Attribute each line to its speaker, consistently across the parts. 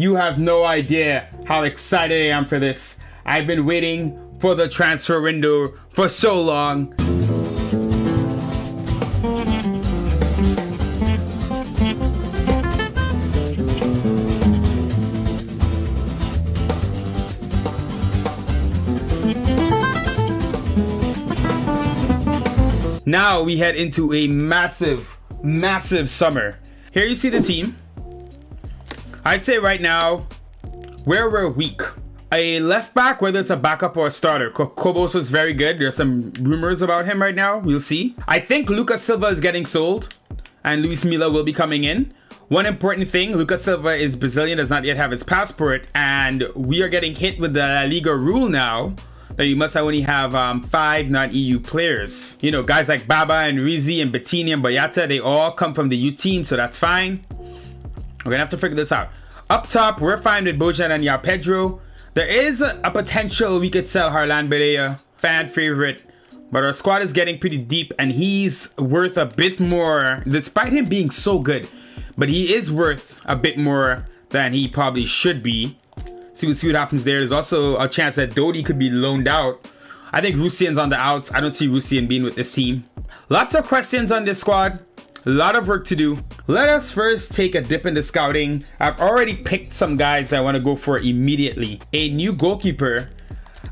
Speaker 1: You have no idea how excited I am for this. I've been waiting for the transfer window for so long. Now we head into a massive summer. Here you see the team. I'd say right now, where we're weak. A left back, whether it's a backup or a starter. Kobos is very good. There's some rumors about him right now. We'll see. I think Lucas Silva is getting sold, and Luis Milla will be coming in. One important thing, Lucas Silva is Brazilian, does not yet have his passport, and we are getting hit with the La Liga rule now that you must only have 5 non-EU players. You know, guys like Baba and Rizzi and Bettini and Boyata, they all come from the U team, so that's fine. We're gonna have to figure this out. Up top, we're fine with Bojan and Yao Pedro. There is a potential we could sell Harlan Berea, fan favorite, but our squad is getting pretty deep and he's worth a bit more, despite him being so good, but he is worth a bit more than he probably should be. See what happens there. There's also a chance that Dodi could be loaned out. I think Rusian's on the outs. I don't see Rusian being with this team. Lots of questions on this squad. A lot of work to do. Let us first take a dip into scouting. I've already picked some guys that I want to go for immediately. A new goalkeeper.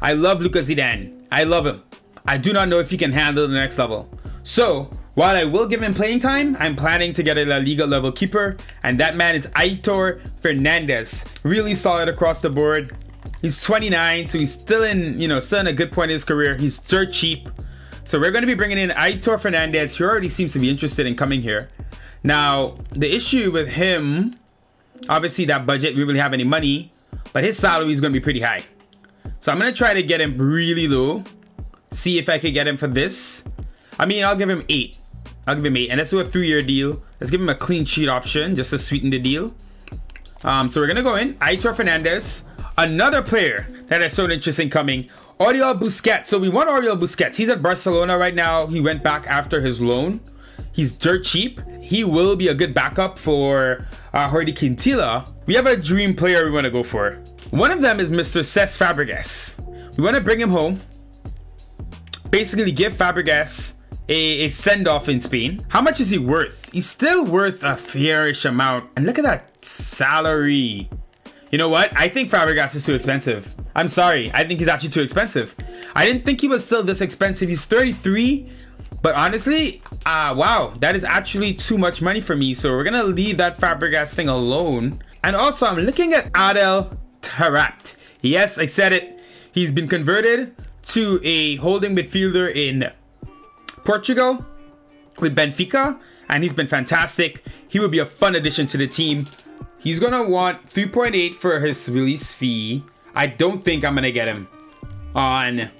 Speaker 1: I love Lucas Zidane. I love him. I do not know if he can handle the next level. So, while I will give him playing time, I'm planning to get a La Liga level keeper, and that man is Aitor Fernandez. Really solid across the board. He's 29, so he's still in a good point in his career. He's dirt cheap. So we're going to be bringing in Aitor Fernandez. He already seems to be interested in coming here. Now, the issue with him, obviously that budget, we really have any money, but his salary is going to be pretty high. So I'm going to try to get him really low. See if I could get him for this. I mean, I'll give him 8. I'll give him 8. And let's do a 3-year deal. Let's give him a clean sheet option just to sweeten the deal. So we're going to go in. Aitor Fernandez. Another player that is so interesting coming. Oriol Busquets. So we want Oriol Busquets. He's at Barcelona right now. He went back after his loan. He's dirt cheap. He will be a good backup for Jordi Quintilla. We have a dream player we want to go for. One of them is Mr. Cesc Fabregas. We want to bring him home. Basically give Fabregas a send-off in Spain. How much is he worth? He's still worth a fairish amount. And look at that salary. You know what? I think Fabregas is too expensive. I'm sorry. I think he's actually too expensive. I didn't think he was still this expensive. He's 33. But honestly, wow, that is actually too much money for me. So we're going to leave that Fabregas thing alone. And also, I'm looking at Adel Taarabt. Yes, I said it. He's been converted to a holding midfielder in Portugal with Benfica. And he's been fantastic. He would be a fun addition to the team. He's going to want 3.8 for his release fee. I don't think I'm going to get him on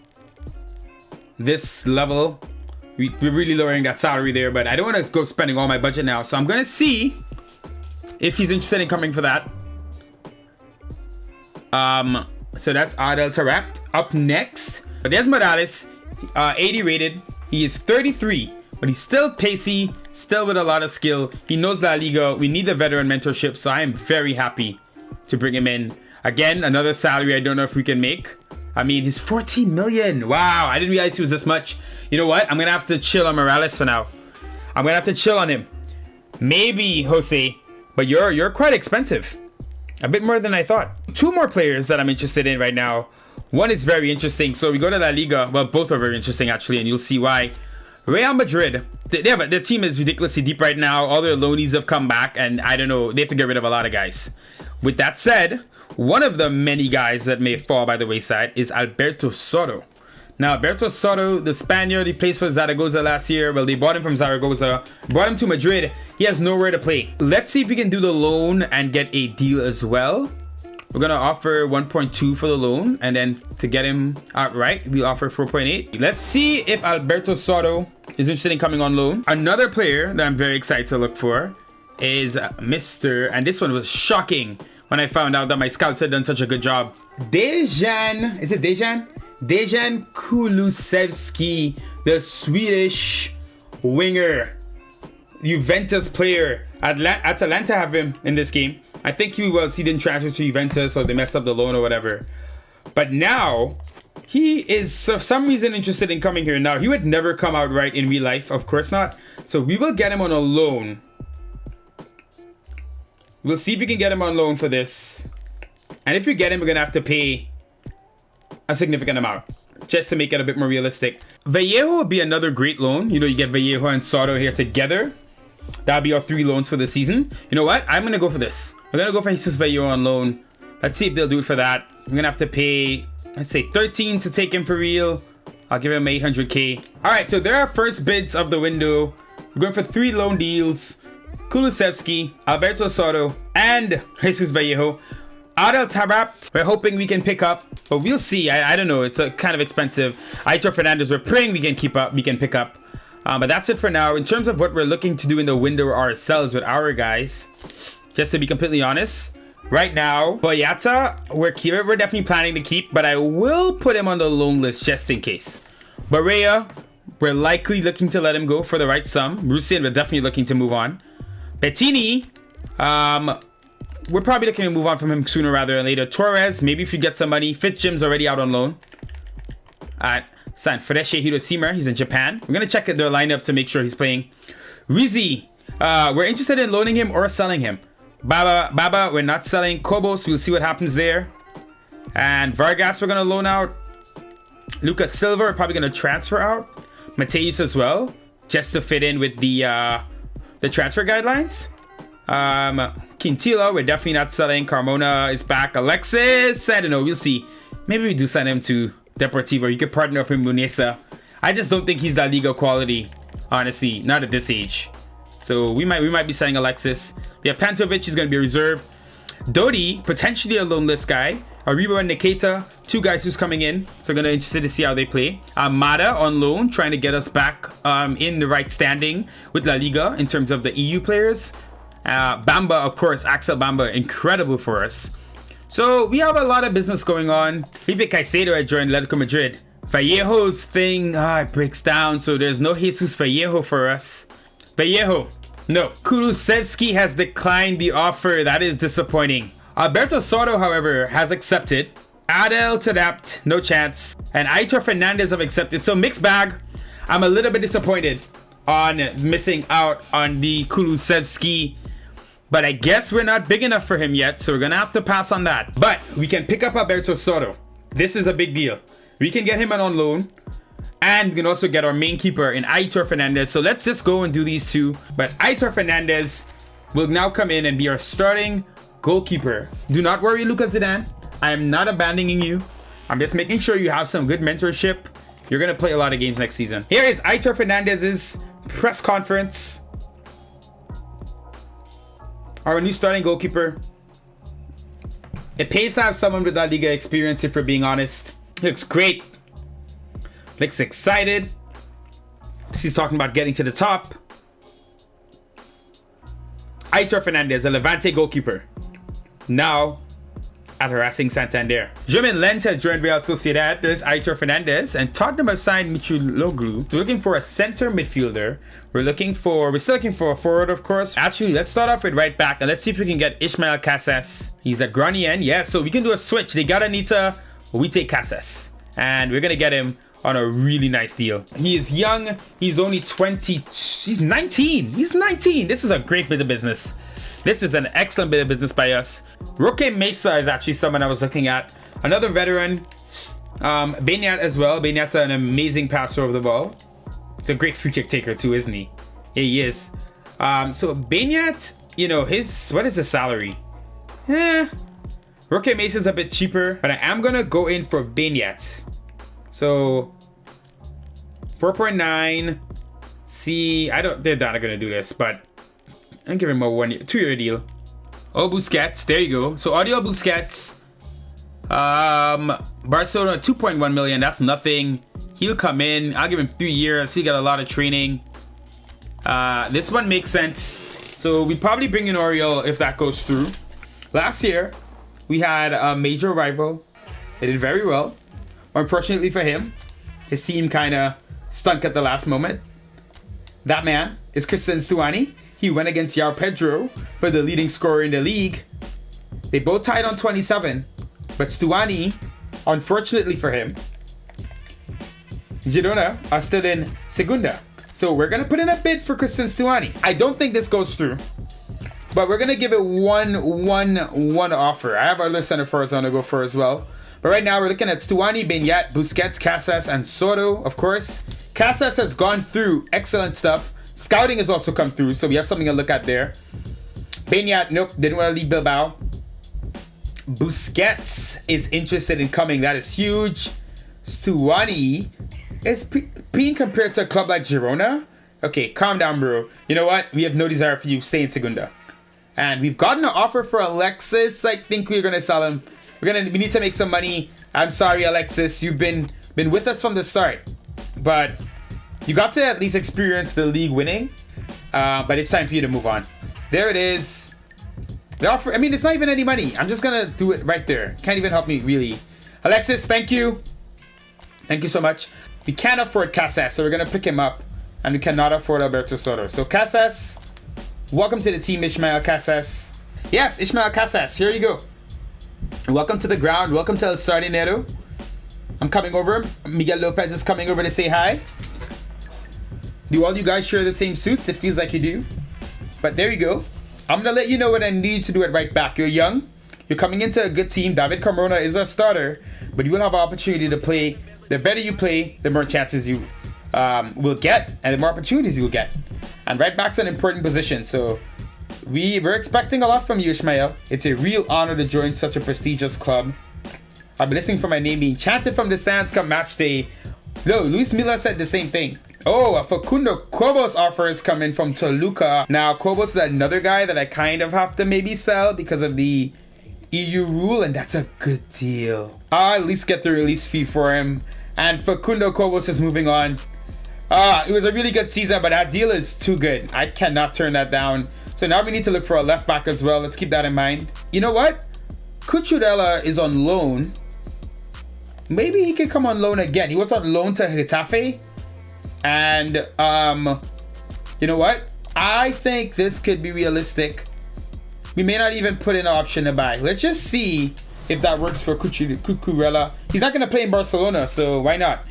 Speaker 1: this level. We're really lowering that salary there, but I don't want to go spending all my budget now. So I'm going to see if he's interested in coming for that. So that's Adel Taarabt. Up next, Des Morales, 80 rated. He is 33, but he's still pacey, still with a lot of skill. He knows La Liga. We need the veteran mentorship, so I am very happy to bring him in. Again, another salary I don't know if we can make. I mean, he's 14 million. Wow, I didn't realize he was this much. You know what? I'm going to have to chill on Morales for now. I'm going to have to chill on him. Maybe, Jose, but you're quite expensive. A bit more than I thought. 2 more players that I'm interested in right now. One is very interesting. So we go to La Liga. Well, both are very interesting, actually, and you'll see why. Real Madrid. Their team is ridiculously deep right now. All their loanies have come back, and I don't know. They have to get rid of a lot of guys. With that said, one of the many guys that may fall by the wayside is Alberto Soto. Now, Alberto Soto, the Spaniard, he plays for Zaragoza last year. Well, they bought him from Zaragoza, brought him to Madrid. He has nowhere to play. Let's see if we can do the loan and get a deal as well. We're going to offer 1.2 for the loan, and then to get him outright, we offer 4.8. Let's see if Alberto Soto is interested in coming on loan. Another player that I'm very excited to look for is Mr. And this one was shocking when I found out that my scouts had done such a good job. Dejan, is it Dejan? Dejan Kulusevski, the Swedish winger, Juventus player. Atalanta have him in this game. I think he didn't transfer to Juventus or they messed up the loan or whatever. But now he is for some reason interested in coming here. Now he would never come out right in real life, of course not. So we will get him on a loan. We'll see if we can get him on loan for this. And if we get him, we're gonna have to pay a significant amount just to make it a bit more realistic. Vallejo would be another great loan. You know, you get Vallejo and Soto here together. That'll be our 3 loans for the season. You know what? I'm gonna go for this. We're gonna go for Jesus Vallejo on loan. Let's see if they'll do it for that. I'm gonna have to pay, let's say 13 to take him for real. I'll give him 800k. All right, so there are first bids of the window. We're going for 3 loan deals. Kulusevski, Alberto Soto, and Jesus Vallejo. Adel Taarabt, we're hoping we can pick up, but we'll see. I don't know. It's kind of expensive. Aitor Fernandez, we're praying we can pick up. But that's it for now. In terms of what we're looking to do in the window ourselves with our guys, just to be completely honest, right now, Boyata, we're definitely planning to keep, but I will put him on the loan list just in case. Barea, we're likely looking to let him go for the right sum. Rusin, we're definitely looking to move on. Bettini, we're probably looking to move on from him sooner rather than later. Torres, maybe if you get some money. Fitzjim's already out on loan. Fresh Hiroshima, he's in Japan. We're going to check their lineup to make sure he's playing. Rizzi, we're interested in loaning him or selling him. Baba, we're not selling. Kobos, we'll see what happens there. And Vargas, we're going to loan out. Lucas Silva, we're probably going to transfer out. Mateus as well, just to fit in with the transfer guidelines. Quintilla, we're definitely not selling. Carmona is back. Alexis, I don't know, we'll see. Maybe we do send him to Deportivo. You could partner up with Munesa. I just don't think he's La Liga quality, honestly, not at this age. So we might be selling Alexis. We have Pantovic, he's going to be a reserve. Dodi, potentially a loan list guy. Ariba and Nikita, 2 guys who's coming in. So we're going to be interested to see how they play. Mada on loan, trying to get us back in the right standing with La Liga in terms of the EU players. Bamba, of course, Axel Bamba, incredible for us. So we have a lot of business going on. Felipe Caicedo had joined Atletico Madrid. Vallejo's thing, it breaks down. So there's no Jesus Vallejo for us. Vallejo, no. Kulusevski has declined the offer. That is disappointing. Alberto Soto, however, has accepted. Adel Taarabt, no chance. And Aitor Fernandez have accepted. So mixed bag. I'm a little bit disappointed on missing out on the Kulusevski. But I guess we're not big enough for him yet. So we're going to have to pass on that. But we can pick up Alberto Soto. This is a big deal. We can get him on loan. And we can also get our main keeper in Aitor Fernandez. So let's just go and do these 2. But Aitor Fernandez will now come in and be our starting goalkeeper. Do not worry, Lucas Zidane. I am not abandoning you. I'm just making sure you have some good mentorship. You're going to play a lot of games next season. Here is Aitor Fernandez's press conference. Our new starting goalkeeper. It pays to have someone with La Liga experience, if we're being honest. He looks great. Looks excited. He's talking about getting to the top. Aitor Fernandez, a Levante goalkeeper. Now at harassing Santander. Jermaine Lens has joined Real Sociedad. There's Aitor Fernandez, and Tottenham have signed Mitroglou. So we're looking for a center midfielder. We're still looking for a forward, of course. Actually, let's start off with right back, and let's see if we can get Ismael Casas. He's a Granien, yeah, so we can do a switch. They got Anita, we take Casas, and we're gonna get him on a really nice deal. He is young. He's only 20. He's 19. He's 19. This is a great bit of business. This is an excellent bit of business by us. Roque Mesa is actually someone I was looking at. Another veteran. Benyat as well. Benyat's an amazing passer of the ball. He's a great free kick taker too, isn't he? Yeah, he is. So Benyat, you know, what is his salary? Roque Mesa's a bit cheaper, but I am gonna go in for Benyat. So 4.9. See, they're not gonna do this, but I'm giving him a 2-year deal. Oh, Busquets, there you go. So Audio Busquets, Barcelona 2.1 million. That's nothing. He'll come in. I'll give him 3 years. He got a lot of training. This one makes sense. So we probably bring in Oriol if that goes through. Last year we had a major rival. They did very well. Unfortunately for him, his team kind of stunk at the last moment. That man is Christian Stuani. He went against Yao Pedro for the leading scorer in the league. They both tied on 27, but S2E2, unfortunately for him, Girona are still in Segunda. So we're going to put in a bid for Christian S2E2. I don't think this goes through, but we're going to give it one offer. I have other center forwards I want to go for as well. But right now we're looking at S2E2, Beñat, Busquets, Casas, and Soto, of course. Casas has gone through excellent stuff. Scouting has also come through, so we have something to look at there. Beñat, nope, didn't want to leave Bilbao. Busquets is interested in coming. That is huge. S2E2 is being compared to a club like Girona. Okay, calm down, bro. You know what? We have no desire for you. Stay in Segunda. And we've gotten an offer for Alexis. I think we're gonna sell him. We need to make some money. I'm sorry, Alexis. You've been with us from the start, but you got to at least experience the league winning. But it's time for you to move on. There it is. The offer. I mean, it's not even any money. I'm just gonna do it right there. Can't even help me really. Alexis, thank you. Thank you so much. We can't afford Casas, so we're gonna pick him up, and we cannot afford Alberto Soto. So Casas, welcome to the team, Ishmael Casas. Yes, Ishmael Casas. Here you go. Welcome to the ground. Welcome to El Sardinero. I'm coming over. Miguel Lopez is coming over to say hi. Do all you guys share the same suits? It feels like you do. But there you go. I'm going to let you know what I need to do it right back. You're young. You're coming into a good team. David Carmona is our starter. But you will have an opportunity to play. The better you play, the more chances you will get. And the more opportunities you will get. And right back's an important position. So we're expecting a lot from you, Ishmael. It's a real honor to join such a prestigious club. I've been listening for my name being chanted from the stands come match day. No, Luis Milla said the same thing. Oh, a Facundo Cobos offer is coming from Toluca. Now, Cobos is another guy that I kind of have to maybe sell because of the EU rule, and that's a good deal. I'll at least get the release fee for him. And Facundo Cobos is moving on. It was a really good season, but that deal is too good. I cannot turn that down. So now we need to look for a left back as well. Let's keep that in mind. You know what? Cucurella is on loan. Maybe he could come on loan again. He was on loan to Getafe. And, you know what? I think this could be realistic. We may not even put in an option to buy. Let's just see if that works for Cucurella. He's not going to play in Barcelona, so why not?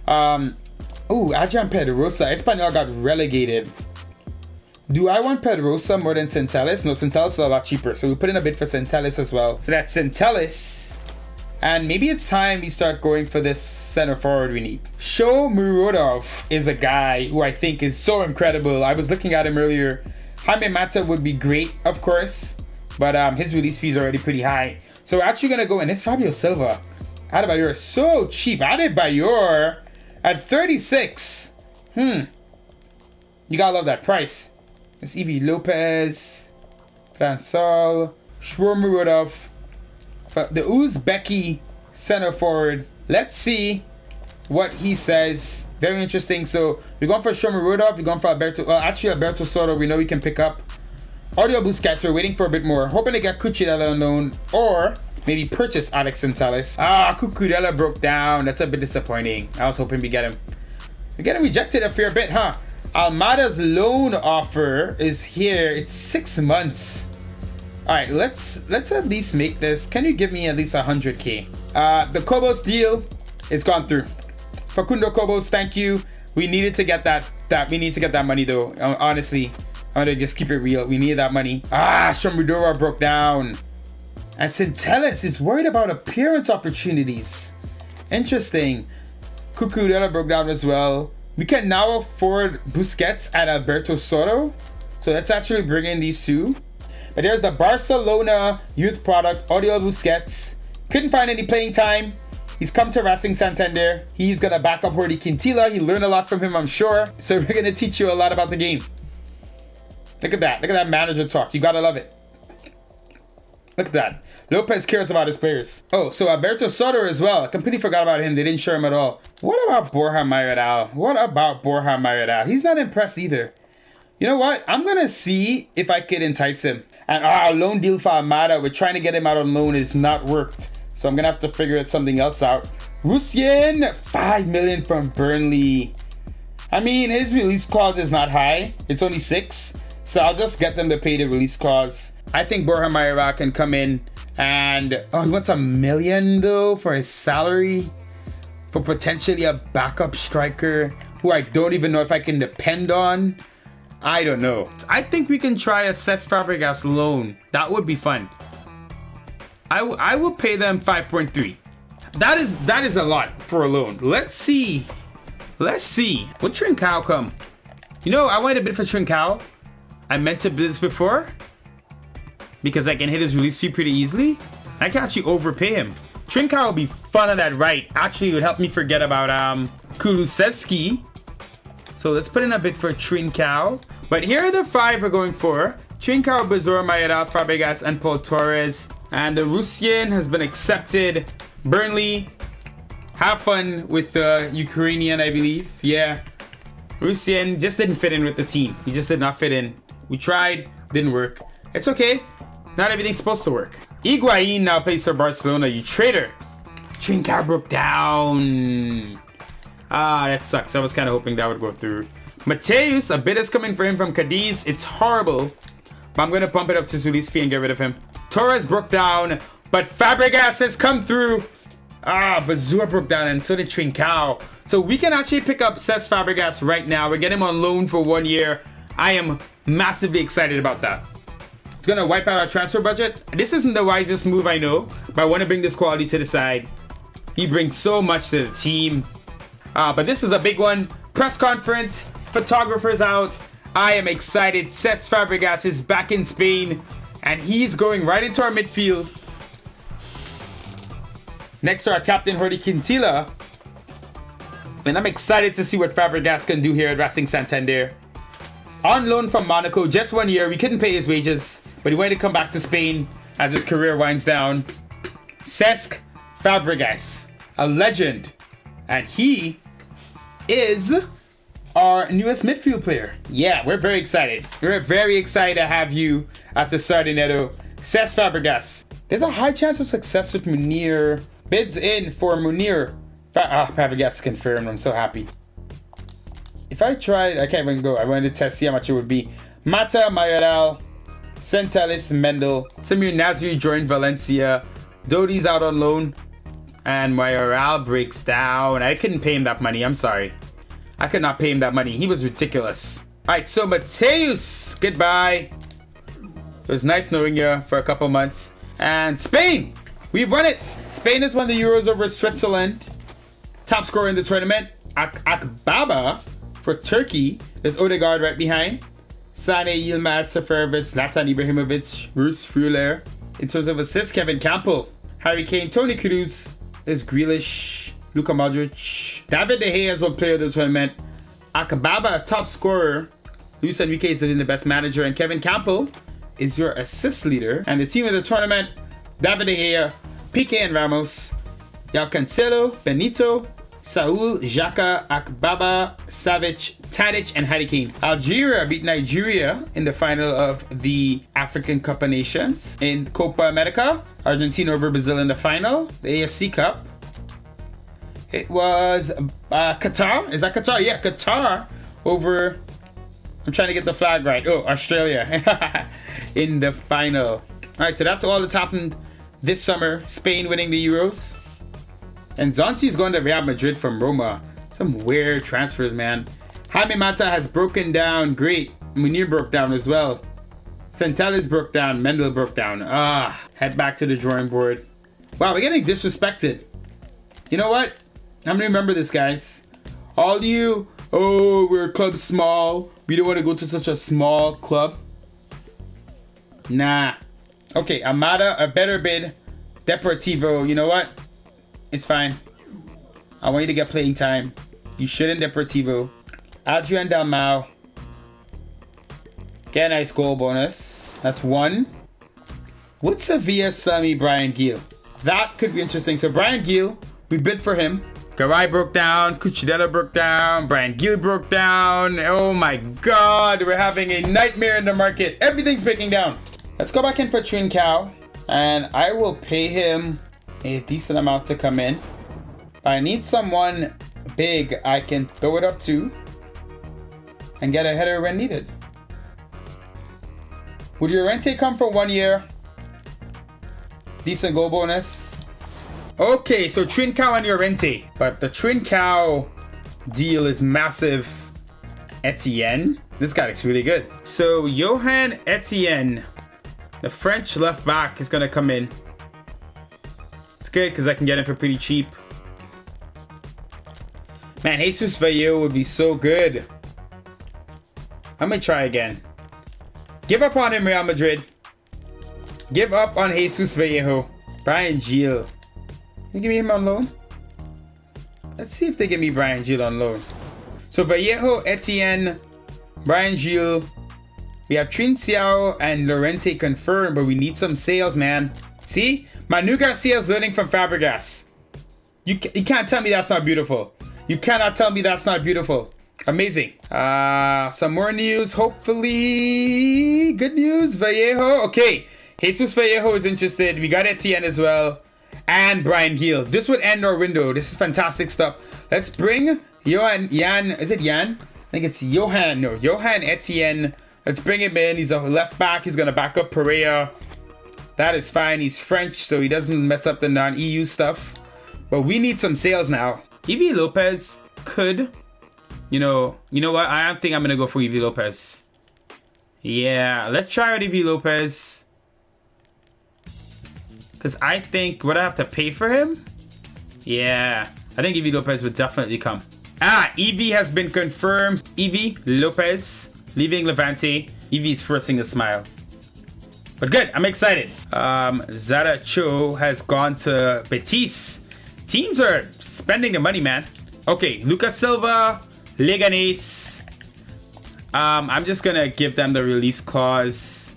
Speaker 1: Adrian Pedrosa. Espanyol got relegated. Do I want Pedrosa more than Centelles? No, Centelles is a lot cheaper. So we put in a bid for Centelles as well. So that's Centelles. And maybe it's time we start going for this center forward we need. Show Murodov is a guy who I think is so incredible. I was looking at him earlier. Jaime Mata would be great, of course. But his release fee is already pretty high. So we're actually going to go in. It's Fabio Silva. Adebayor is so cheap. Adebayor at 36. You gotta love that price. It's Evie Lopez, Fransol, Shmurodov, the Uzbeki center forward. Let's see what he says. Very interesting. So we're going for Shmurodov. We're going for Alberto Soto. We know we can pick up. Audio Busquets. We're waiting for a bit more. Hoping to get Cucurella on loan or maybe purchase Alex Centelles. Cucurella broke down. That's a bit disappointing. I was hoping we get him. We're getting rejected a fair bit, huh? Almada's loan offer is here. It's 6 months. All right, let's at least make this. Can you give me at least 100K? The Cobos deal is gone through. Facundo Cobos, thank you. We needed to get that. We need to get that money though. Honestly, I'm gonna just keep it real. We need that money. Shomudora broke down. And Centelles is worried about appearance opportunities. Interesting. Cucurella broke down as well. We can now afford Busquets and Alberto Soto. So let's actually bring in these two. But there's the Barcelona youth product, Audio Busquets. Couldn't find any playing time. He's come to Racing Santander. He's going to back up Jordi Quintilla. He learned a lot from him, I'm sure. So we're going to teach you a lot about the game. Look at that. Look at that manager talk. You got to love it. Look at that. Lopez cares about his players. Oh, so Alberto Soto as well. I completely forgot about him. They didn't show him at all. What about Borja Mayoral? He's not impressed either. You know what? I'm going to see if I could entice him. And our loan deal for Almada, we're trying to get him out on loan. It's not worked. So I'm going to have to figure something else out. Rusien, 5 million from Burnley. I mean, his release clause is not high. It's only 6. So I'll just get them to pay the release clause. I think Borja Mayoral can come in And oh, he wants $1 million though for his salary for potentially a backup striker who I don't even know if I can depend on. I don't know. I think we can try a Cesc Fabregas loan. That would be fun. I will pay them 5.3. That is a lot for a loan. Let's see. Let's see. Would Trincao come? You know, I wanted a bid for Trincao. I meant to bid this before because I can hit his release fee pretty easily. I can actually overpay him. Trincao will be fun on that right. Actually, it would help me forget about Kulusevski. So let's put in a bid for Trincao. But here are the 5 we're going for. Trincao, Bazor, Mayoral, Fabregas, and Paul Torres. And the Russian has been accepted. Burnley, have fun with the Ukrainian, I believe. Yeah. Russian just didn't fit in with the team. He just did not fit in. We tried, didn't work. It's okay. Not everything's supposed to work. Higuain now plays for Barcelona, you traitor. Trincao broke down. Ah, that sucks. I was kind of hoping that would go through. Mateus, a bid is coming for him from Cadiz. It's horrible. But I'm going to pump it up to his release fee and get rid of him. Torres broke down, but Fabregas has come through. Ah, Bazua broke down and so did Trincao. So we can actually pick up Cesc Fabregas right now. We're getting him on loan for 1 year. I am massively excited about that. It's going to wipe out our transfer budget. This isn't the wisest move, I know, but I want to bring this quality to the side. He brings so much to the team. But this is a big one. Press conference, photographers out. I am excited. Cesc Fabregas is back in Spain, and he's going right into our midfield. Next to our captain, Jordi Quintilla. And I'm excited to see what Fabregas can do here at Racing Santander. On loan from Monaco, just 1 year. We couldn't pay his wages, but he wanted to come back to Spain as his career winds down. Cesc Fabregas, a legend. And he is our newest midfield player. Yeah, we're very excited. We're very excited to have you at the Sardinetto. Cesc Fabregas. There's a high chance of success with Munir. Bids in for Munir. Fabregas confirmed. I'm so happy. If I tried, I can't even go. I wanted to test, see how much it would be. Mata, Mayoral, Centelis, Mendel. Samir Nasri joined Valencia. Dodi's out on loan. And Mayoral breaks down. I couldn't pay him that money. I'm sorry. I could not pay him that money. He was ridiculous. Alright, so Mateus, goodbye. It was nice knowing you for a couple months. And Spain, we've won it. Spain has won the Euros over Switzerland. Top scorer in the tournament, Akbaba for Turkey. There's Odegaard right behind. Sane, Yilmaz, Seferovic, Zlatan Ibrahimovic, Bruce Freuler. In terms of assists, Kevin Campbell, Harry Kane, Toni Kroos. There's Grealish, Luka Modric. David De Gea is one player of the tournament. Akbaba, top scorer. Luis Enrique is the best manager. And Kevin Campbell is your assist leader. And the team of the tournament, David De Gea, Piqué and Ramos, Yao Cancelo, Benito, Saul, Xhaka, Akbaba, Savic, Tadic, and Harry Kane. Algeria beat Nigeria in the final of the African Cup of Nations. In Copa America, Argentina over Brazil in the final. The AFC Cup. It was Qatar. Is that Qatar? Yeah, Qatar over... I'm trying to get the flag right. Oh, Australia in the final. All right, so that's all that's happened this summer. Spain winning the Euros. And Zonzi is going to Real Madrid from Roma. Some weird transfers, man. Jaime Mata has broken down. Great. Munir broke down as well. Centelis broke down. Mendel broke down. Head back to the drawing board. Wow, we're getting disrespected. You know what? I'm going to remember this, guys. All you, oh, we're club small. We don't want to go to such a small club. Nah. Okay, Amada, a better bid. Deportivo, you know what? It's fine. I want you to get playing time. You shouldn't Deportivo. Adrian Dalmau. Get a nice goal bonus. That's 1. Would Sevilla sell me Brian Gill? That could be interesting. So Brian Gill, we bid for him. Garay broke down. Cuccidella broke down. Brian Gill broke down. Oh my god. We're having a nightmare in the market. Everything's breaking down. Let's go back in for Trincao. And I will pay him a decent amount to come in. But I need someone big I can throw it up to and get a header when needed. Would Llorente come for 1 year? Decent goal bonus. Okay, so Trincao and Llorente. But the Trincao deal is massive. Etienne. This guy looks really good. So Johan Etienne, the French left back, is going to come in. It's good because I can get him for pretty cheap. Man, Jesus Vallejo would be so good. I might try again. Give up on him, Real Madrid. Give up on Jesus Vallejo. Brian Gil. Can you give me him on loan? Let's see if they give me Brian Gil on loan. So Vallejo, Etienne, Brian Gil. We have Trincao and Llorente confirmed, but we need some sales, man. See? Manu Garcia is learning from Fabregas. You can't tell me that's not beautiful. You cannot tell me that's not beautiful. Amazing. Some more news, hopefully. Good news, Vallejo. Okay, Jesus Vallejo is interested. We got Etienne as well. And Brian Gil. This would end our window. This is fantastic stuff. Let's bring Jan. Is it Jan? I think it's Johan. No, Johan Etienne. Let's bring him in. He's a left back. He's going to back up Pereira. That is fine. He's French, so he doesn't mess up the non-EU stuff. But we need some sales now. Evie Lopez could, you know what? I think I'm going to go for Evie Lopez. Yeah, let's try out Evie Lopez. Because I think, would I have to pay for him? Yeah, I think Evie Lopez would definitely come. Evie has been confirmed. Evie Lopez leaving Levante. Evie's forcing a smile. But good, I'm excited. Zaracho has gone to Betis. Teams are spending the money, man. Okay, Lucas Silva, Leganés. I'm just gonna give them the release clause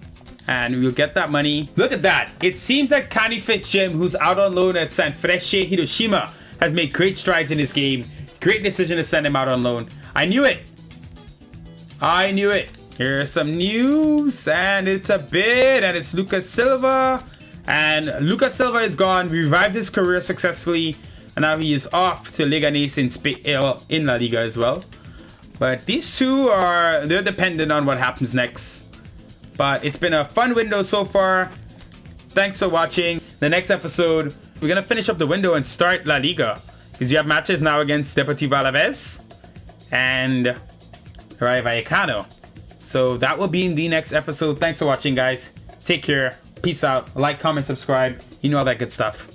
Speaker 1: and we'll get that money. Look at that. It seems like Kani Fitzjim, who's out on loan at Sanfrecce Hiroshima, has made great strides in this game. Great decision to send him out on loan. I knew it. I knew it. Here's some news and it's a bid and it's Lucas Silva. And Lucas Silva is gone. We revived his career successfully. And now he is off to Leganés in Spain, in La Liga as well. But these two they're dependent on what happens next. But it's been a fun window so far. Thanks for watching. The next episode, we're going to finish up the window and start La Liga. Because you have matches now against Deportivo Alaves and Rayo Vallecano. So that will be in the next episode. Thanks for watching, guys. Take care. Peace out. Like, comment, subscribe. You know all that good stuff.